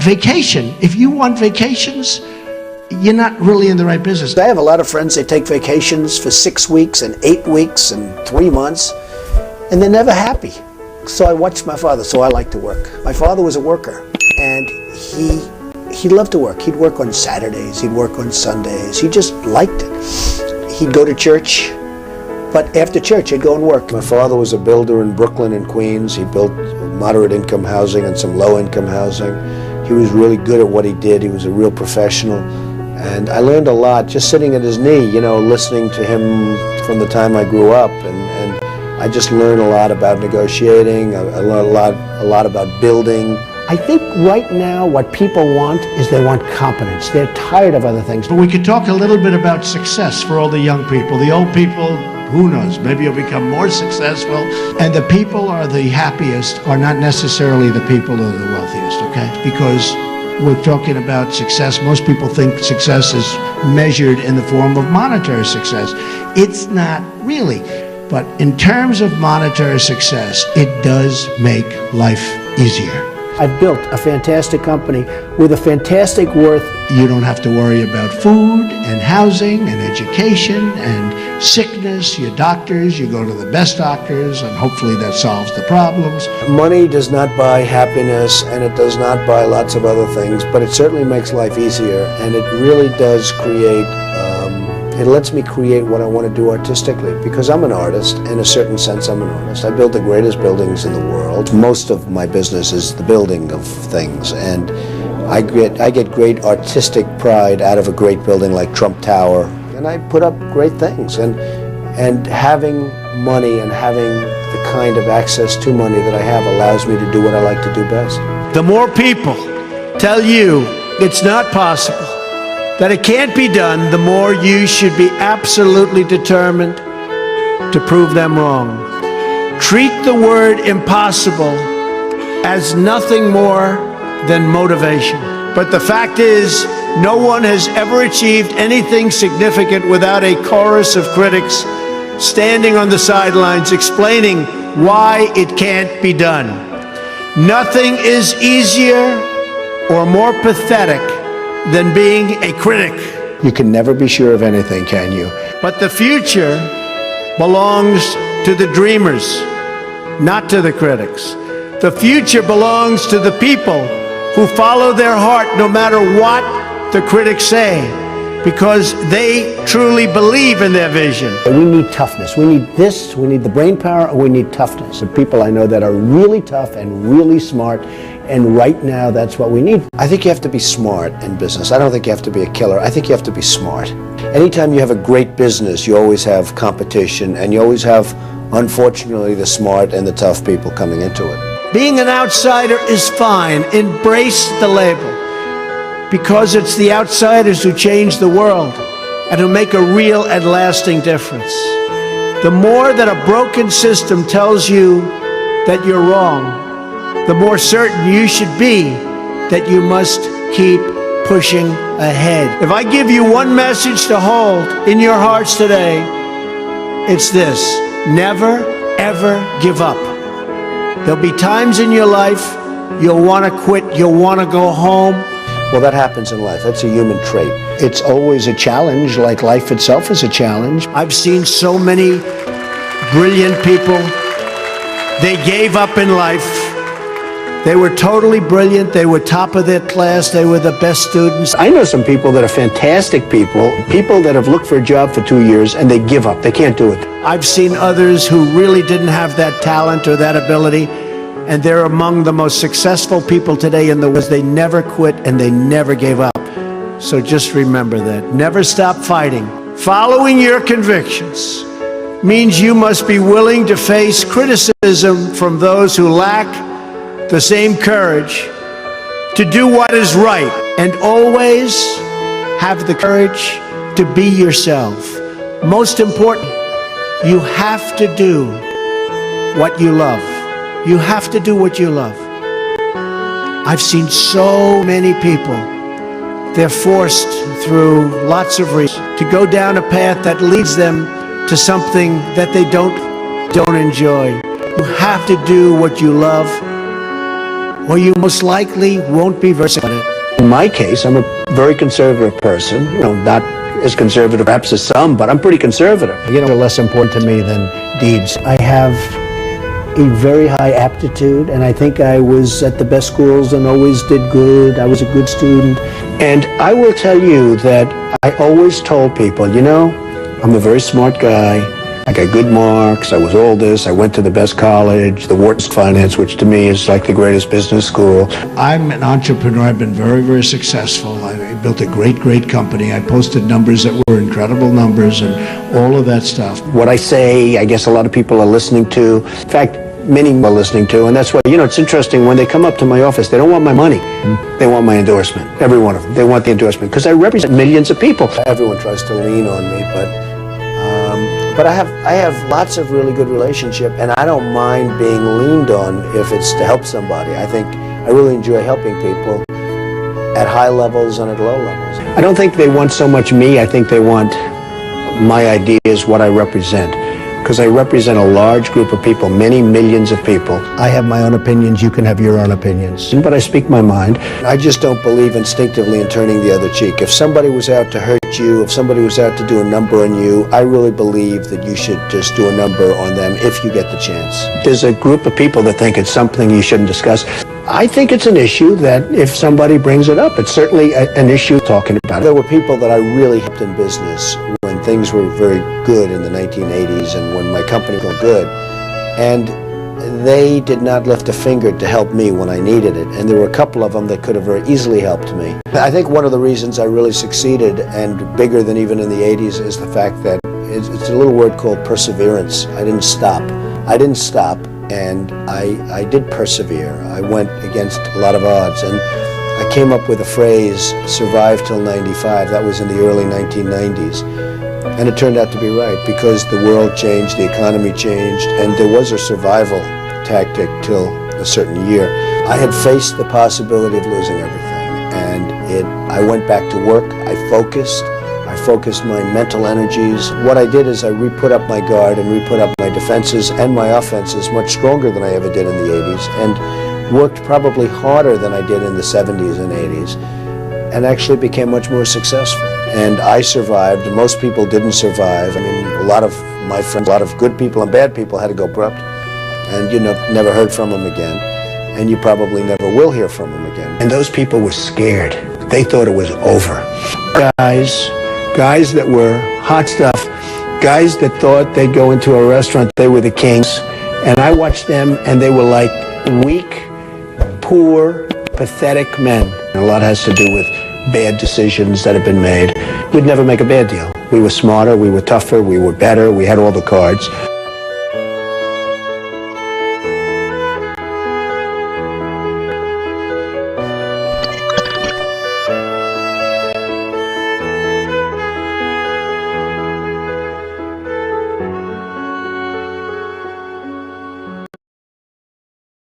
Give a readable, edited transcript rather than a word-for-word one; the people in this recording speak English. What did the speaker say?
vacation. If you want vacations, you're not really in the right business. I have a lot of friends that take vacations for 6 weeks and 8 weeks and 3 months, and they're never happy. So I watched my father, so I like to work. My father was a worker, and he loved to work. He'd work on Saturdays, he'd work on Sundays. He just liked it. He'd go to church, but after church he'd go and work. My father was a builder in Brooklyn and Queens. He built moderate income housing and some low income housing. He was really good at what he did. He was a real professional. And I learned a lot just sitting at his knee, you know, listening to him from the time I grew up. And I just learned a lot about negotiating. I learned a lot about building. I think right now what people want is they want competence. They're tired of other things. But we could talk a little bit about success for all the young people. The old people, who knows, maybe you'll become more successful. And the people are the happiest are not necessarily the people who are the wealthiest, okay? Because we're talking about success. Most people think success is measured in the form of monetary success. It's not really. But in terms of monetary success, it does make life easier. I've built a fantastic company with a fantastic worth. You don't have to worry about food and housing and education and sickness. Your doctors, you go to the best doctors, and hopefully that solves the problems. Money does not buy happiness, and it does not buy lots of other things, but it certainly makes life easier, and it really does create, it lets me create what I want to do artistically, because I'm an artist. In a certain sense, I'm an artist. I build the greatest buildings in the world. Most of my business is the building of things, and I get great artistic pride out of a great building like Trump Tower, and I put up great things. And having money and having the kind of access to money that I have allows me to do what I like to do best. The more people tell you it's not possible, that it can't be done, the more you should be absolutely determined to prove them wrong. Treat the word impossible as nothing more than motivation. But the fact is, no one has ever achieved anything significant without a chorus of critics standing on the sidelines explaining why it can't be done. Nothing is easier or more pathetic than being a critic. You can never be sure of anything, can you? But the future belongs to the dreamers, not to the critics. The future belongs to the people who follow their heart no matter what the critics say, because they truly believe in their vision. We need toughness. We need this, we need the brain power, and we need toughness. The people I know that are really tough and really smart, and right now that's what we need. I think you have to be smart in business. I don't think you have to be a killer. I think you have to be smart. Anytime you have a great business, you always have competition, and you always have, unfortunately, the smart and the tough people coming into it. Being an outsider is fine. Embrace the label, because it's the outsiders who change the world and who make a real and lasting difference. The more that a broken system tells you that you're wrong, the more certain you should be that you must keep pushing ahead. If I give you one message to hold in your hearts today, it's this: never, ever give up. There'll be times in your life you'll want to quit, you'll want to go home. Well, that happens in life. That's a human trait. It's always a challenge, like life itself is a challenge. I've seen so many brilliant people. They gave up in life. They were totally brilliant. They were top of their class. They were the best students. I know some people that are fantastic people that have looked for a job for 2 years and they give up. They can't do it. I've seen others who really didn't have that talent or that ability, and they're among the most successful people today in the world. They never quit and they never gave up. So just remember that. Never stop fighting. Following your convictions means you must be willing to face criticism from those who lack the same courage to do what is right, and always have the courage to be yourself. Most important, you have to do what you love. You have to do what you love. I've seen so many people, they're forced through lots of reasons to go down a path that leads them to something that they don't enjoy. You have to do what you love, or you most likely won't be very successful. In my case, I'm a very conservative person. Not as conservative perhaps as some, but I'm pretty conservative. Less important to me than deeds. I have a very high aptitude, and I think I was at the best schools and always did good. I was a good student. And I will tell you that I always told people, I'm a very smart guy. I got good marks. I was all this. I went to the best college, the Wharton Finance, which to me is like the greatest business school. I'm an entrepreneur. I've been very, very successful. I built a great, great company. I posted numbers that were incredible numbers and all of that stuff. What I say, I guess a lot of people are listening to. In fact, many are listening to, and that's why, it's interesting, when they come up to my office, they don't want my money. They want my endorsement. Every one of them. They want the endorsement because I represent millions of people. Everyone tries to lean on me, but I have lots of really good relationship, and I don't mind being leaned on if it's to help somebody. I think I really enjoy helping people at high levels and at low levels. I don't think they want so much me. I think they want my ideas, what I represent. Because I represent a large group of people, many millions of people. I have my own opinions, you can have your own opinions. But I speak my mind. I just don't believe instinctively in turning the other cheek. If somebody was out to hurt you, if somebody was out to do a number on you, I really believe that you should just do a number on them if you get the chance. There's a group of people that think it's something you shouldn't discuss. I think it's an issue that if somebody brings it up, it's certainly an issue talking about it. There were people that I really helped in business when things were very good in the 1980s and when my company was good, and they did not lift a finger to help me when I needed it, and there were a couple of them that could have very easily helped me. I think one of the reasons I really succeeded, and bigger than even in the 80s, is the fact that it's a little word called perseverance. I didn't stop. And I did persevere. I went against a lot of odds, and I came up with a phrase, survive till 95. That was in the early 1990s. And it turned out to be right, because the world changed, the economy changed, and there was a survival tactic till a certain year. I had faced the possibility of losing everything, and I went back to work. I focused my mental energies. What I did is I re-put up my guard and re-put up my defenses and my offenses much stronger than I ever did in the 80s, and worked probably harder than I did in the 70s and 80s, and actually became much more successful. And I survived. Most people didn't survive. I mean, a lot of my friends, a lot of good people and bad people had to go bankrupt, and never heard from them again, and you probably never will hear from them again. And those people were scared. They thought it was over. Guys that were hot stuff, guys that thought they'd go into a restaurant, they were the kings. And I watched them, and they were like weak, poor, pathetic men. A lot has to do with bad decisions that have been made. We'd never make a bad deal. We were smarter, we were tougher, we were better, we had all the cards.